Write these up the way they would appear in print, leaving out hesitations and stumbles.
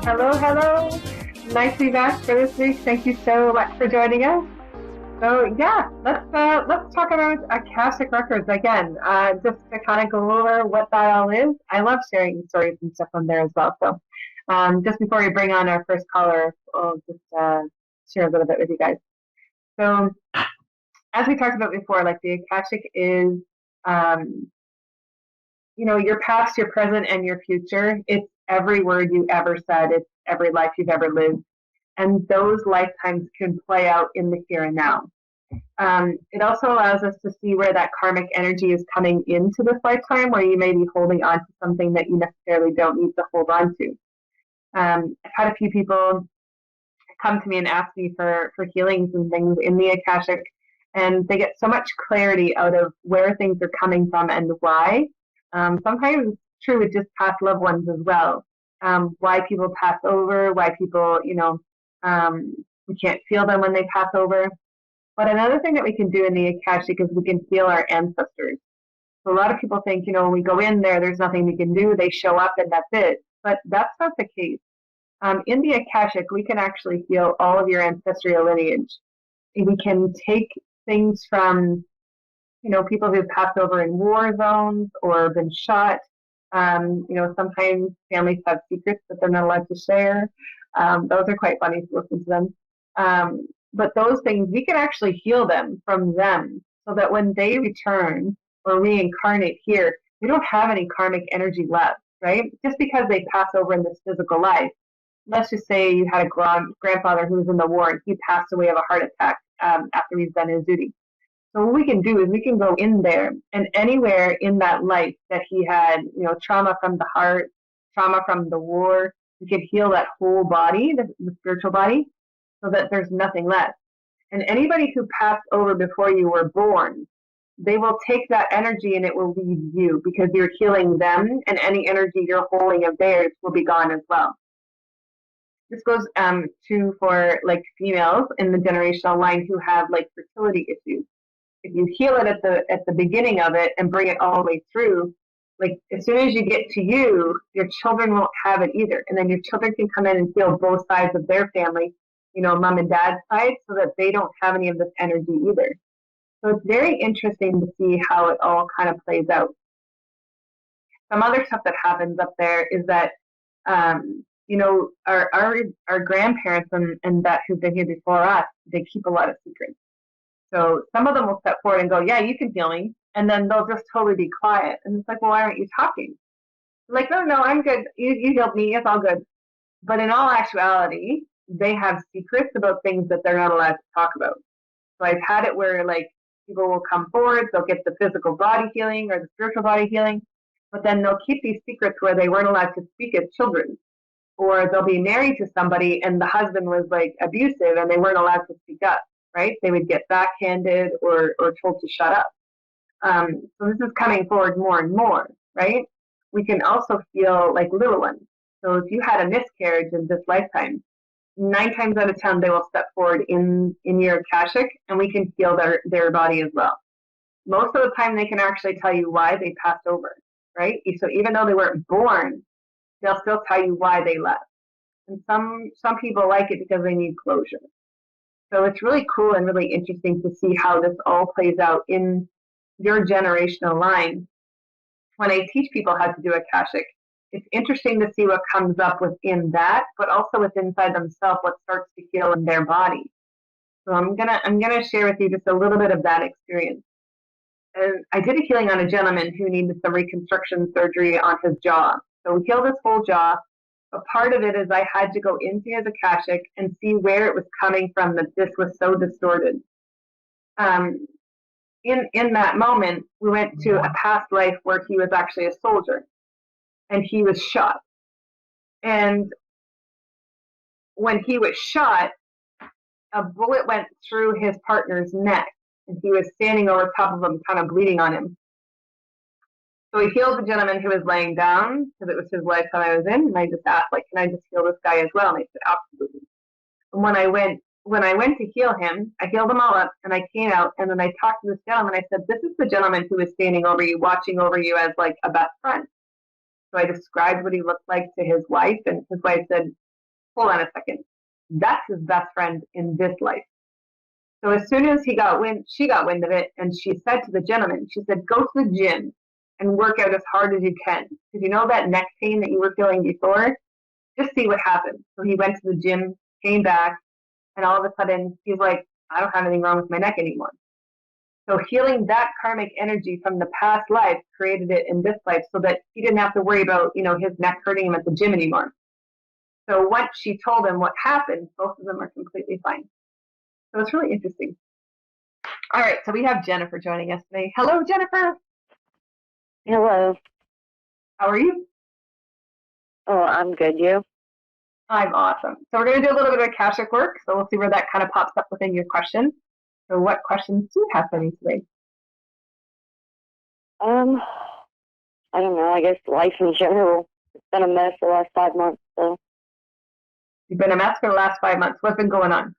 Hello, hello. Nice to be back for this week. Thank you so much for joining us. So yeah, let's talk about Akashic Records again. Just to kind of go over what that all is. I love sharing stories and stuff on there as well. So just before we bring on our first caller, I'll just share a little bit with you guys. So as we talked about before, like the Akashic is um, your past, your present, and your future. It's every word you ever said. It's every life you've ever lived. And those lifetimes can play out in the here and now. It also allows us to see where that karmic energy is coming into this lifetime, where you may be holding on to something that you necessarily don't need to hold on to. I've had a few people come to me and ask me for healings and things in the Akashic, and they get so much clarity out of where things are coming from and why. Sometimes it's true with just past loved ones as well. Why people pass over, why people, we can't feel them when they pass over. But another thing that we can do in the Akashic is we can feel our ancestors. So a lot of people think, when we go in there, there's nothing we can do. They show up and that's it. But that's not the case. In the Akashic, we can actually feel all of your ancestral lineage. We can take things from, people who've passed over in war zones or been shot. Sometimes families have secrets that they're not allowed to share. Those are quite funny to listen to them. But those things, we can actually heal them from them so that when they return or reincarnate here, they don't have any karmic energy left, right? Just because they pass over in this physical life. Let's just say you had a grandfather who was in the war and he passed away of a heart attack after he's done his duty. So what we can do is we can go in there and anywhere in that life that he had, trauma from the heart, trauma from the war, we can heal that whole body, the spiritual body, so that there's nothing left. And anybody who passed over before you were born, they will take that energy and it will leave you because you're healing them, and any energy you're holding of theirs will be gone as well. This goes to for like females in the generational line who have like fertility issues. If you heal it at the beginning of it and bring it all the way through, like as soon as you get to you, your children won't have it either, and then your children can come in and heal both sides of their family, mom and dad's side, so that they don't have any of this energy either. So it's very interesting to see how it all kind of plays out. Some other stuff that happens up there is that our grandparents and that who've been here before us, they keep a lot of secrets. So some of them will step forward and go, yeah, you can heal me. And then they'll just totally be quiet. And it's like, well, why aren't you talking? They're like, no, I'm good. You healed me. It's all good. But in all actuality, they have secrets about things that they're not allowed to talk about. So I've had it where like people will come forward, they'll get the physical body healing or the spiritual body healing, but then they'll keep these secrets where they weren't allowed to speak as children. Or they'll be married to somebody and the husband was like abusive and they weren't allowed to speak up, right? They would get backhanded or told to shut up. So this is coming forward more and more, right? We can also feel like little ones. So if you had a miscarriage in this lifetime, 9 times out of 10 they will step forward in your Akashic, and we can feel their body as well. Most of the time they can actually tell you why they passed over, right? So even though they weren't born, they'll still tell you why they left. And some people like it because they need closure. So it's really cool and really interesting to see how this all plays out in your generational line. When I teach people how to do Akashic, it's interesting to see what comes up within that, but also within inside themselves, what starts to heal in their body. So I'm gonna share with you just a little bit of that experience. And I did a healing on a gentleman who needed some reconstruction surgery on his jaw. So we healed his whole jaw. But part of it is I had to go into his Akashic and see where it was coming from that this was so distorted. In that moment, we went to a past life where he was actually a soldier and he was shot. And when he was shot, a bullet went through his partner's neck and he was standing over top of him, kind of bleeding on him. So he healed the gentleman who was laying down because it was his lifetime I was in. And I just asked, like, can I just heal this guy as well? And they said, absolutely. And when I went to heal him, I healed him all up and I came out and then I talked to this gentleman. I said, this is the gentleman who was standing over you, watching over you as like a best friend. So I described what he looked like to his wife, and his wife said, hold on a second. That's his best friend in this life. So as soon as she got wind of it, and she said to the gentleman, she said, go to the gym and work out as hard as you can. Because you know that neck pain that you were feeling before? Just see what happens. So he went to the gym, came back, and all of a sudden he's like, I don't have anything wrong with my neck anymore. So healing that karmic energy from the past life created it in this life so that he didn't have to worry about, his neck hurting him at the gym anymore. So once she told him what happened, both of them are completely fine. So it's really interesting. All right, so we have Jennifer joining us today. Hello, Jennifer. Hello. How are you? Oh, I'm good. You? I'm awesome. So we're going to do a little bit of Akashic work. So we'll see where that kind of pops up within your question. So what questions do you have for me today? I don't know. I guess life in general. It's been a mess the last 5 months. So. You've been a mess for the last 5 months. What's been going on?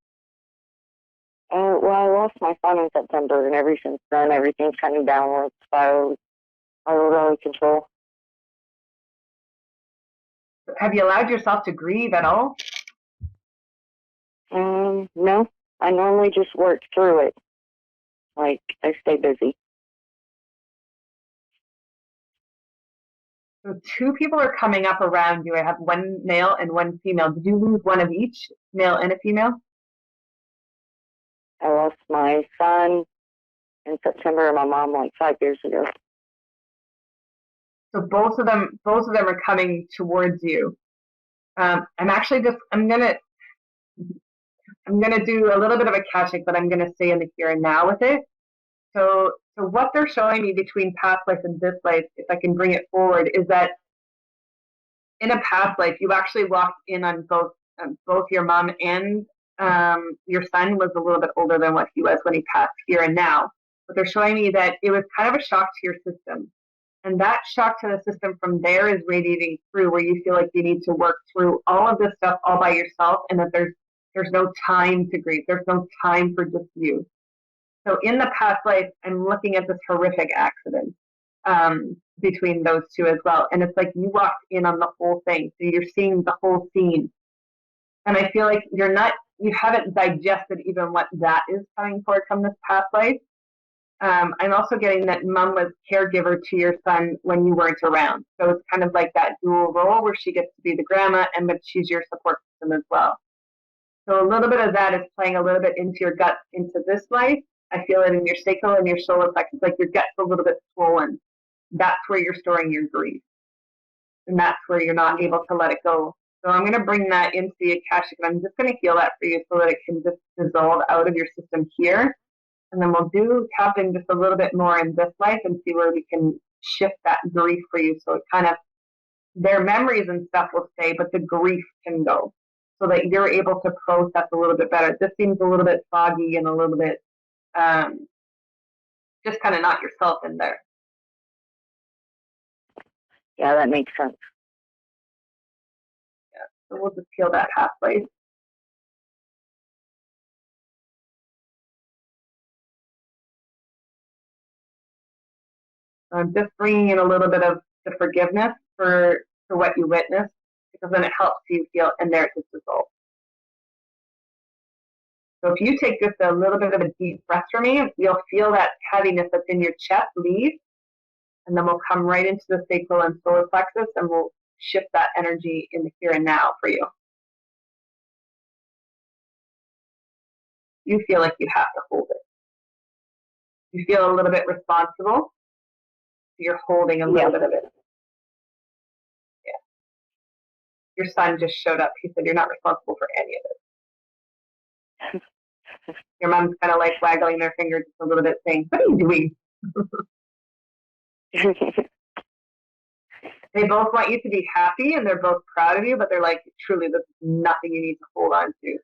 Well, I lost my son in September, and ever since then, everything's kind of downward spiraled. I don't really control. Have you allowed yourself to grieve at all? No. I normally just work through it. Like, I stay busy. So 2 people are coming up around you. I have 1 male and 1 female. Did you lose one of each, male and a female? I lost my son in September and my mom like 5 years ago. So both of them are coming towards you. I'm gonna do a little bit of a Akashic, but I'm gonna stay in the here and now with it. So what they're showing me between past life and this life, if I can bring it forward, is that in a past life you actually walked in on both your mom and your son was a little bit older than what he was when he passed here and now. But they're showing me that it was kind of a shock to your system. And that shock to the system from there is radiating through where you feel like you need to work through all of this stuff all by yourself and that there's no time to grieve. There's no time for just you. So in the past life, I'm looking at this horrific accident between those 2 as well. And it's like you walked in on the whole thing. So you're seeing the whole scene. And I feel like you haven't digested even what that is coming forward from this past life. I'm also getting that mom was caregiver to your son when you weren't around. So it's kind of like that dual role where she gets to be the grandma but she's your support system as well. So a little bit of that is playing a little bit into your gut into this life. I feel it in your sacral and your solar plexus, like your gut's a little bit swollen. That's where you're storing your grief. And that's where you're not able to let it go. So I'm going to bring that into the Akashic, and I'm just going to heal that for you so that it can just dissolve out of your system here. And then we'll do tapping just a little bit more in this life and see where we can shift that grief for you. So it kind of, their memories and stuff will stay, but the grief can go so that you're able to process a little bit better. This seems a little bit foggy and a little bit just kind of not yourself in there. Yeah, that makes sense. Yeah, so we'll just peel that halfway. I'm just bringing in a little bit of the forgiveness for what you witnessed, because then it helps you feel, and there it just dissolves. So if you take just a little bit of a deep breath for me, you'll feel that heaviness that's in your chest leave, and then we'll come right into the sacral and solar plexus, and we'll shift that energy in the here and now for you. You feel like you have to hold it. You feel a little bit responsible. You're holding a little bit of it. Yeah. Your son just showed up. He said you're not responsible for any of it. Your mom's kind of like waggling their finger just a little bit, saying, "What are you doing?" They both want you to be happy, and they're both proud of you, but they're like, truly, this is nothing you need to hold on to.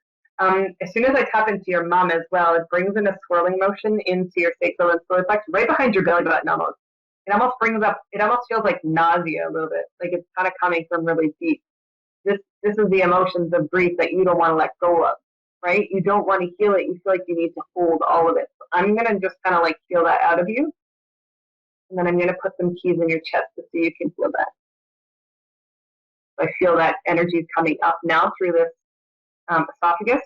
As soon as I tap into your mom as well, it brings in a swirling motion into your sacral and solar plexus, right behind your belly button almost. It almost feels like nausea a little bit, like it's kind of coming from really deep. This is the emotions of grief that you don't want to let go of, right? You don't want to heal it. You feel like you need to hold all of it. So I'm going to just kind of like feel that out of you. And then I'm going to put some keys in your chest to see you can feel that. I feel that energy is coming up now through this esophagus.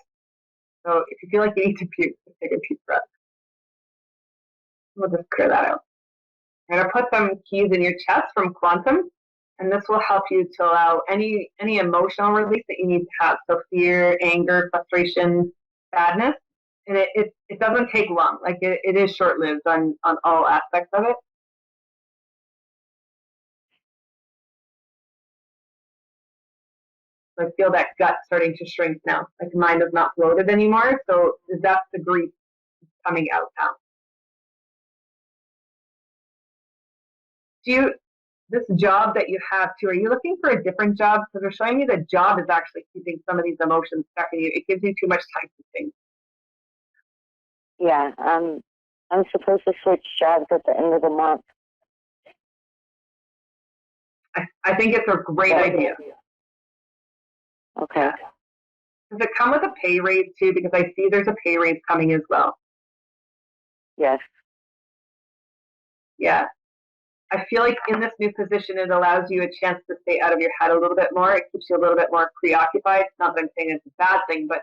So if you feel like you need to puke, just take a deep breath. We'll just clear that out. I'm going to put some keys in your chest from quantum, and this will help you to allow any emotional release that you need to have. So fear, anger, frustration, sadness. And it doesn't take long. Like it is short lived on all aspects of it. So I feel that gut starting to shrink now. Like mind is not bloated anymore. So that's the grief coming out now. Do you this job that you have too? Are you looking for a different job? Because they're showing me the job is actually keeping some of these emotions stuck in you. It gives you too much time to think. Yeah, I'm supposed to switch jobs at the end of the month. I think it's a great idea. Okay. Does it come with a pay raise too? Because I see there's a pay raise coming as well. Yes. Yeah. I feel like in this new position, it allows you a chance to stay out of your head a little bit more. It keeps you a little bit more preoccupied. Not that I'm saying it's a bad thing, but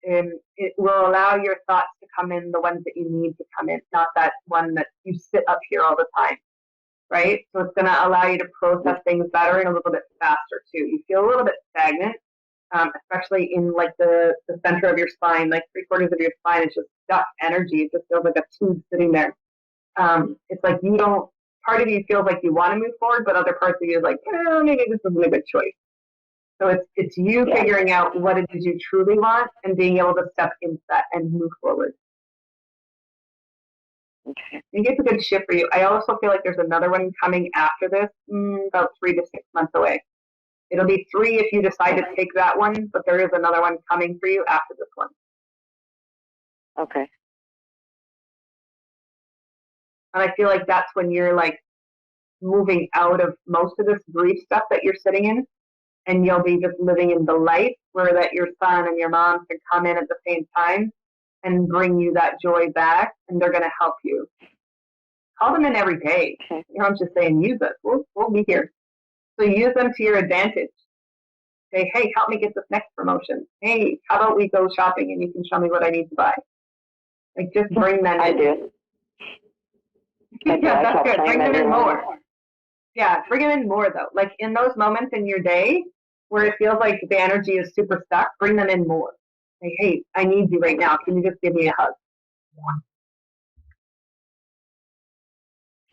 it will allow your thoughts to come in, the ones that you need to come in, not that one that you sit up here all the time, right? So it's going to allow you to process things better and a little bit faster too. You feel a little bit stagnant, especially in like the center of your spine, like 3/4 of your spine is just stuck energy. It just feels like a tube sitting there. It's like you don't, part of you feels like you want to move forward, but other parts of you is like, maybe this isn't a good choice. So it's you figuring out what it is you truly want and being able to step into that and move forward. Okay. I think it's a good shift for you. I also feel like there's another one coming after this, about 3 to 6 months away. It'll be 3 if you decide to take that one, but there is another one coming for you after this one. Okay. And I feel like that's when you're like moving out of most of this grief stuff that you're sitting in, and you'll be just living in the light where that your son and your mom can come in at the same time and bring you that joy back, and they're going to help you. Call them in every day. Okay. You know, I'm just saying, use us. We'll be here. So use them to your advantage. Say, hey, help me get this next promotion. Hey, how about we go shopping and you can show me what I need to buy? Like, just bring them in. I do. Yeah, that's good. Bring them in more. Yeah, bring them in more, though. Like, in those moments in your day where it feels like the energy is super stuck, bring them in more. Like, hey, I need you right now. Can you just give me a hug?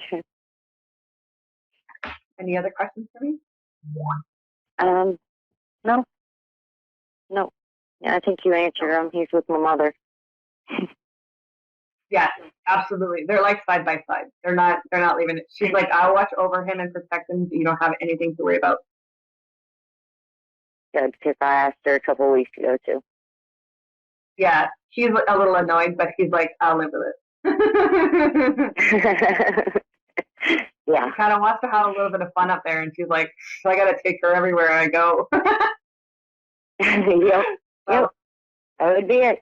Okay. Any other questions for me? No. No. Yeah, I think you answered him. He's with my mother. Yes, absolutely. They're like side by side. They're not leaving it. She's like, I'll watch over him and protect him. You don't have anything to worry about. Good, because I asked her a couple of weeks ago too. Yeah, he's a little annoyed, but he's like, I'll live with it. Yeah. She kind of wants to have a little bit of fun up there, and she's like, I got to take her everywhere I go. Yep. That would be it.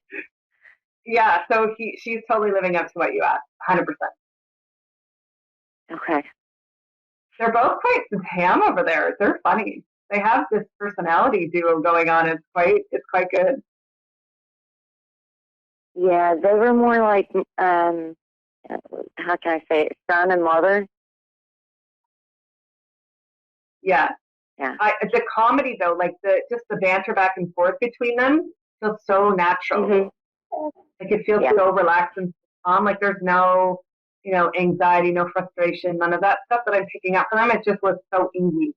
Yeah, so she's totally living up to what you asked, 100%. Okay. They're both quite ham over there. They're funny. They have this personality duo going on. It's quite good. Yeah, they were more like, how can I say it, son and mother. Yeah. Yeah. The comedy though, like just the banter back and forth between them feels so natural. Mm-hmm. Like it feels so relaxed and calm. Like there's no, anxiety, no frustration, none of that stuff that I'm picking up from them. It just was so easy.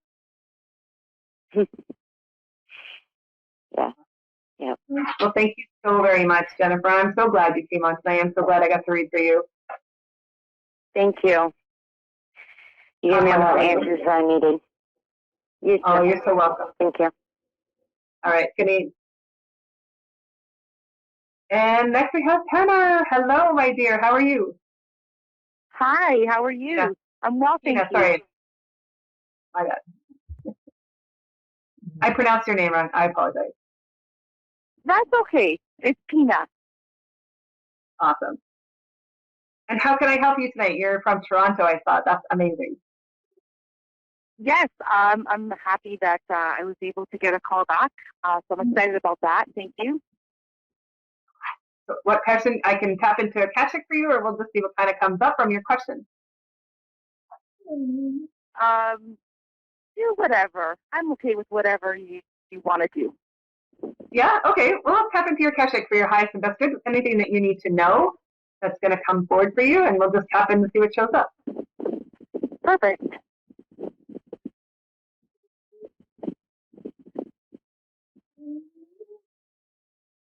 Yeah. Yeah. Well, thank you so very much, Jennifer. I'm so glad you came on tonight. I'm so glad I got to read for you. Thank you. You gave me all the answers I needed. You're so welcome. Thank you. All right. Good evening. And next we have Hannah. Hello, my dear. How are you? Hi, how are you? Yeah. I'm well, thank you. Sorry. My bad. I pronounced your name wrong. I apologize. That's okay. It's Pina. Awesome. And how can I help you tonight? You're from Toronto, I thought. That's amazing. Yes, I'm happy that I was able to get a call back. So I'm excited about that. Thank you. So what question I can tap into Akashic for you, or we'll just see what kind of comes up from your question. Um, do whatever. I'm okay with whatever you want to do. Yeah, okay. Well, let's tap into your Akashic for your highest and best good. Anything that you need to know that's going to come forward for you, and we'll just tap in to see what shows up. Perfect.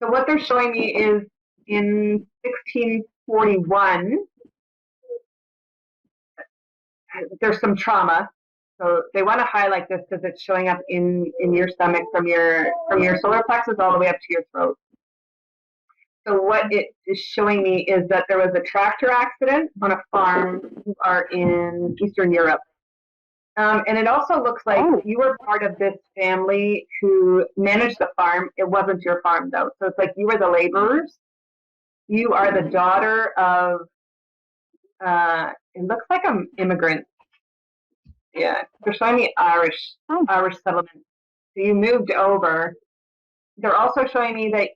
So what they're showing me is in 1641, there's some trauma. So they want to highlight this because it's showing up in your stomach from your solar plexus all the way up to your throat. So what it is showing me is that there was a tractor accident on a farm. You are in Eastern Europe. And it also looks like you were part of this family who managed the farm. It wasn't your farm, though. So it's like you were the laborers. You are the daughter of, it looks like an immigrant. Yeah, they're showing me Irish settlement. So you moved over. They're also showing me that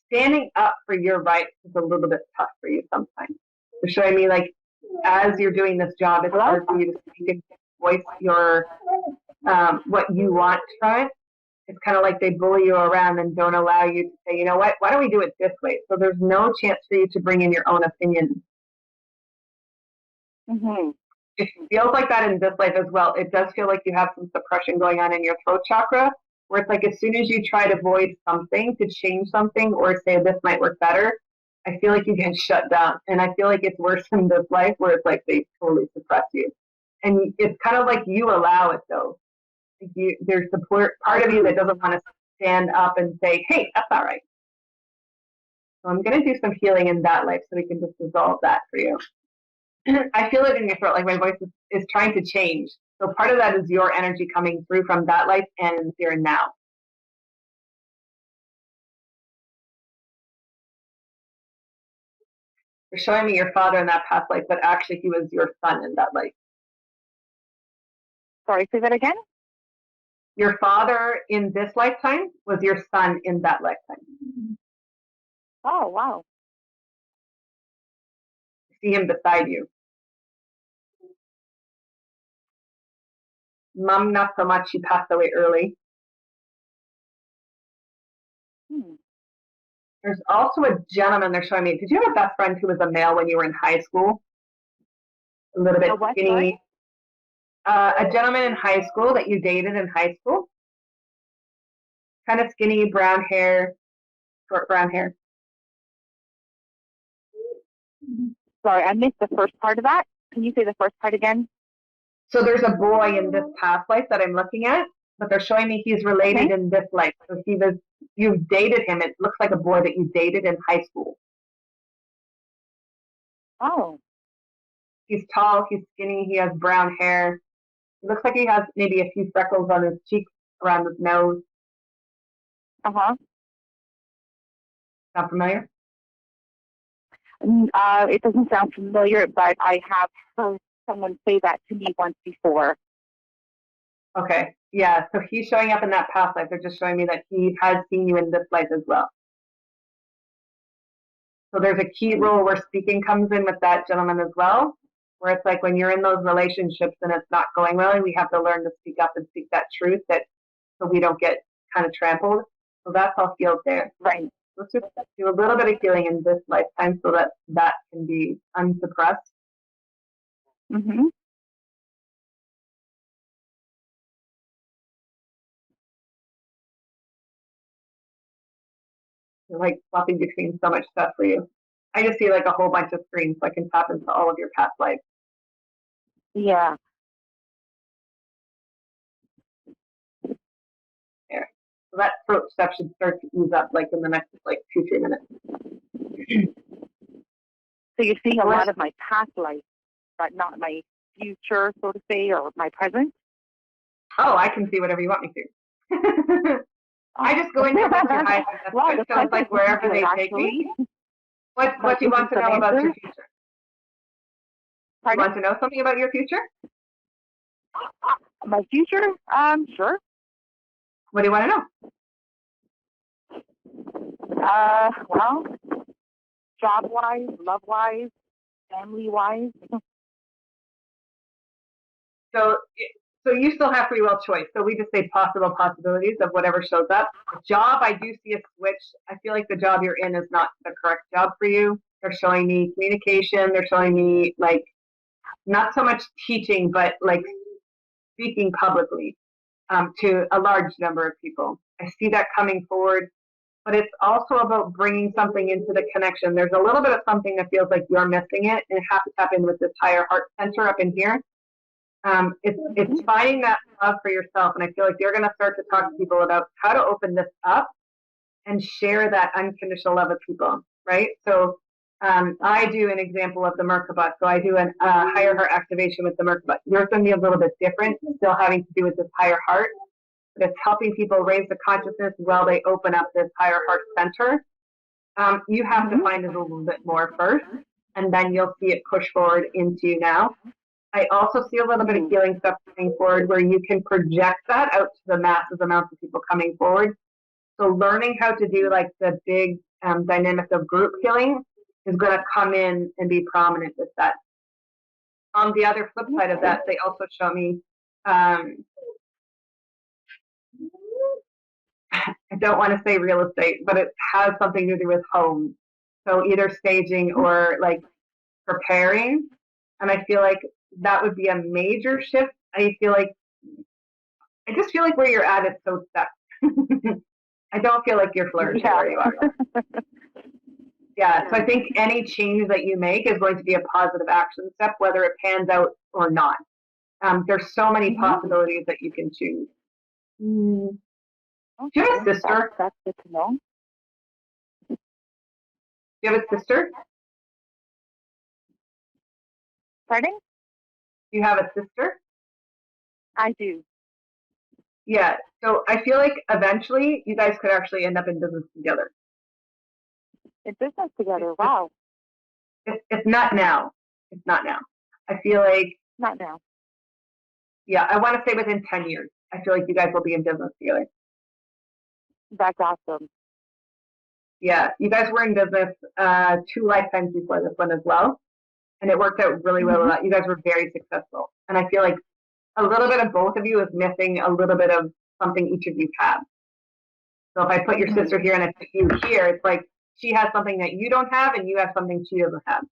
standing up for your rights is a little bit tough for you sometimes. They're showing me like as you're doing this job, it's hard for you to speak and voice your what you want from it. It's kind of like they bully you around and don't allow you to say, you know what, why don't we do it this way? So there's no chance for you to bring in your own opinion. Mm-hmm. It feels like that in this life as well. It does feel like you have some suppression going on in your throat chakra, where it's like as soon as you try to voice something to change something or say this might work better, I feel like you get shut down. And I feel like it's worse in this life where it's like they totally suppress you. And it's kind of like you allow it though. There's the part of you that doesn't want to stand up and say, hey, that's all right. So I'm going to do some healing in that life so we can just resolve that for you. I feel it in your throat, like my voice is trying to change. So part of that is your energy coming through from that life and here and now. You're showing me your father in that past life, but actually he was your son in that life. Sorry, say that again? Your father in this lifetime was your son in that lifetime. Oh, wow. See him beside you. Mom, not so much. She passed away early. There's also a gentleman they're showing me. Did you have a best friend who was a male when you were in high school? A little bit skinny. A gentleman in high school that you dated in high school? Kind of skinny, brown hair, short brown hair. Sorry, I missed the first part of that. Can you say the first part again? So there's a boy in this past life that I'm looking at, but they're showing me he's related in this life. So you've dated him. It looks like a boy that you dated in high school. Oh. He's tall, he's skinny, he has brown hair. It looks like he has maybe a few freckles on his cheeks, around his nose. Uh-huh. Not familiar? It doesn't sound familiar, but I have heard someone say that to me once before. Okay. Yeah, so he's showing up in that past life. They're just showing me that he has seen you in this life as well. So there's a key role where speaking comes in with that gentleman as well, where it's like when you're in those relationships and it's not going well, we have to learn to speak up and speak that truth so we don't get kind of trampled. So that's all healed there. Right. Let's just do a little bit of healing in this lifetime so that can be unsuppressed. Mm-hmm. You're like swapping between so much stuff for you. I just see like a whole bunch of screens so I can tap into all of your past lives. Yeah. There. So that throat stuff should start to ease up like in the next like 2-3 minutes. So you're seeing a lot of my past life, but not my future, so to say, or my present? Oh, I can see whatever you want me to. I just go into what's your highest and best good, so it's like wherever they take me. What do you want to know about your future? Pardon? You want to know something about your future? My future? Sure. What do you want to know? Well, job wise, love wise, family wise. So, so you still have free will choice. So we just say possible possibilities of whatever shows up. The job, I do see a switch. I feel like the job you're in is not the correct job for you. They're showing me communication. They're showing me like not so much teaching, but like speaking publicly to a large number of people. I see that coming forward, but it's also about bringing something into the connection. There's a little bit of something that feels like you're missing it, and it has to tap in with this higher heart center up in here. It's finding that love for yourself, and I feel like you're going to start to talk to people about how to open this up and share that unconditional love with people, right? So I do an example of the Merkaba. So I do a higher heart activation with the Merkaba. Yours going to be a little bit different, still having to do with this higher heart, but it's helping people raise the consciousness while they open up this higher heart center. You have to find it a little bit more first, and then you'll see it push forward into you now. I also see a little bit of healing stuff coming forward where you can project that out to the massive amounts of people coming forward. So learning how to do like the big dynamic of group healing is going to come in and be prominent with that. On the other flip side of that, they also show me, I don't want to say real estate, but it has something to do with homes. So either staging or like preparing. And I feel like that would be a major shift. I just feel like where you're at is so stuck. I don't feel like you're flourishing where you are. Yeah, so I think any change that you make is going to be a positive action step, whether it pans out or not. There's so many possibilities that you can choose. Do you have a sister? That's good to know. Do you have a sister? Pardon? Do you have a sister? I do. Yeah, so I feel like eventually you guys could actually end up in business together. In business together, wow. It's not now. It's not now. I feel like, Not now. yeah, I want to say within 10 years. I feel like you guys will be in business together. That's awesome. Yeah, you guys were in business 2 lifetimes before this one as well. And it worked out really well. You guys were very successful. And I feel like a little bit of both of you is missing a little bit of something each of you have. So if I put your sister here and I put you here, it's like she has something that you don't have and you have something she doesn't have.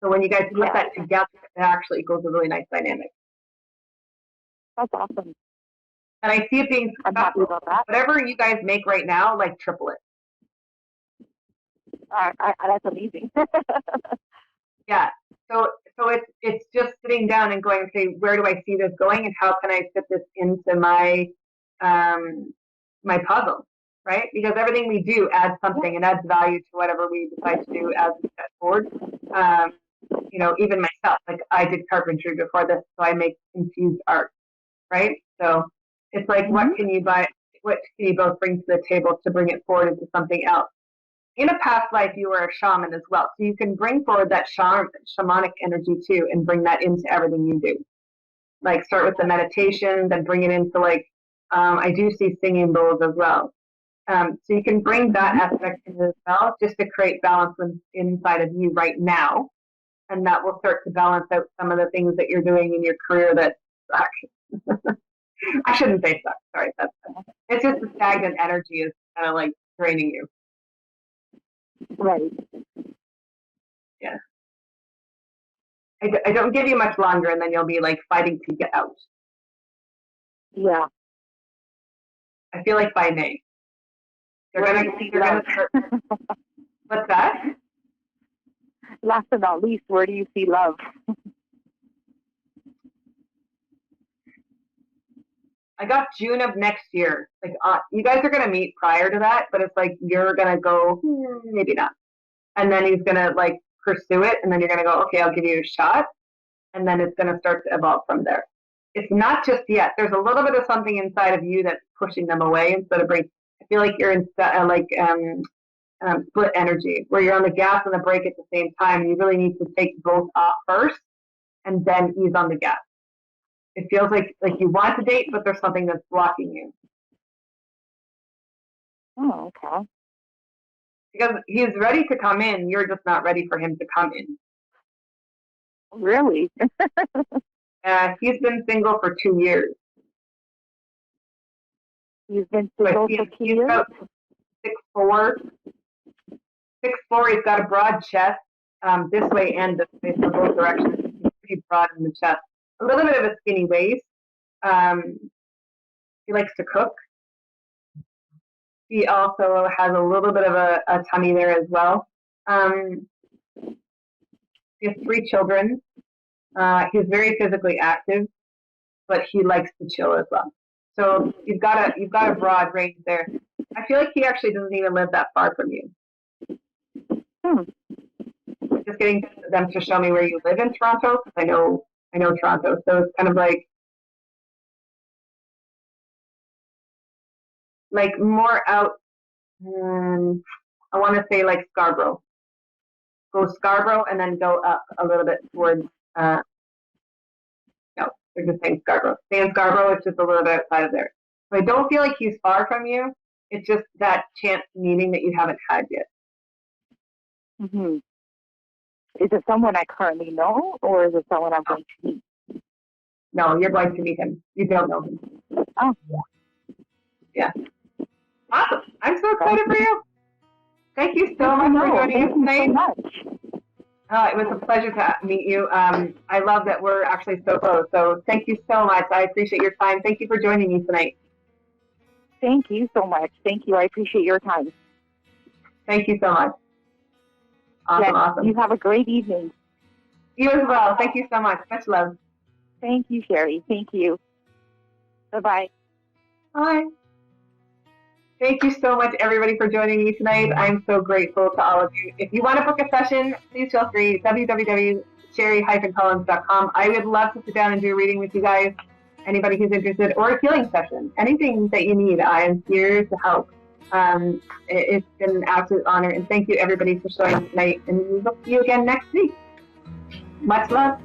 So when you guys put that together, it actually equals a really nice dynamic. That's awesome. And I see it being I'm happy about that. Whatever you guys make right now, like triple it. That's amazing. Yeah. So it's just sitting down and going, okay, where do I see this going, and how can I fit this into my my puzzle, right? Because everything we do adds something and adds value to whatever we decide to do as we step forward. You know, even myself, like I did carpentry before this, so I make infused art, right? So it's like, what can you buy? What can you both bring to the table to bring it forward into something else? In a past life, you were a shaman as well. So you can bring forward that shamanic energy too and bring that into everything you do. Like start with the meditation, then bring it into like, I do see singing bowls as well. So you can bring that aspect in as well, just to create balance inside of you right now. And that will start to balance out some of the things that you're doing in your career that suck. I shouldn't say suck, sorry. It's just the stagnant energy is kind of like draining you. Right. Yeah. I don't give you much longer, and then you'll be like fighting to get out. Yeah. I feel like by May. They're gonna start. What's that? Last but not least, where do you see love? I got June of next year. Like you guys are gonna meet prior to that, but it's like you're gonna go maybe not, and then he's gonna like pursue it, and then you're gonna go, okay, I'll give you a shot, and then it's gonna start to evolve from there. It's not just yet. There's a little bit of something inside of you that's pushing them away instead of bringing. I feel like you're in split energy, where you're on the gas and the brake at the same time. You really need to take both off first, and then ease on the gas. It feels like you want to date, but there's something that's blocking you. Oh, okay. Because he's ready to come in, you're just not ready for him to come in. Really? He's been single for 2 years. You've been single for 2 He's years? about 6'4". 6'4", he's got a broad chest, this way and this way, so both directions. He's pretty broad in the chest. A little bit of a skinny waist. He likes to cook. He also has a little bit of a tummy there as well. He has 3 children. He's very physically active, but he likes to chill as well. So you've got a broad range there. I feel like he actually doesn't even live that far from you. Just getting them to show me where you live in Toronto, because I know Toronto. So it's kind of like more out. I want to say like Scarborough. Go Scarborough and then go up a little bit towards. No, they're just saying Scarborough. Stay in Scarborough. It's just a little bit outside of there. So I don't feel like he's far from you. It's just that chance meeting that you haven't had yet. Mm-hmm. Is it someone I currently know, or is it someone I'm going to meet? No, you're going to meet him. You don't know him. Oh. Yeah. Awesome. I'm so excited for you. Thank you so much for joining us tonight. It was a pleasure to meet you. I love that we're actually so close. So thank you so much. I appreciate your time. Thank you for joining me tonight. Thank you so much. Thank you. I appreciate your time. Thank you so much. Awesome. You have a great evening. You as well. Thank you so much. Much love. Thank you, Sheri. Thank you. Bye-bye. Bye. Thank you so much, everybody, for joining me tonight. I'm so grateful to all of you. If you want to book a session, please feel free, www.sheri-collins.com. I would love to sit down and do a reading with you guys, anybody who's interested, or a healing session. Anything that you need, I am here to help. It's been an absolute honor, and thank you, everybody, for showing up tonight, and we will see you again next week. Much love.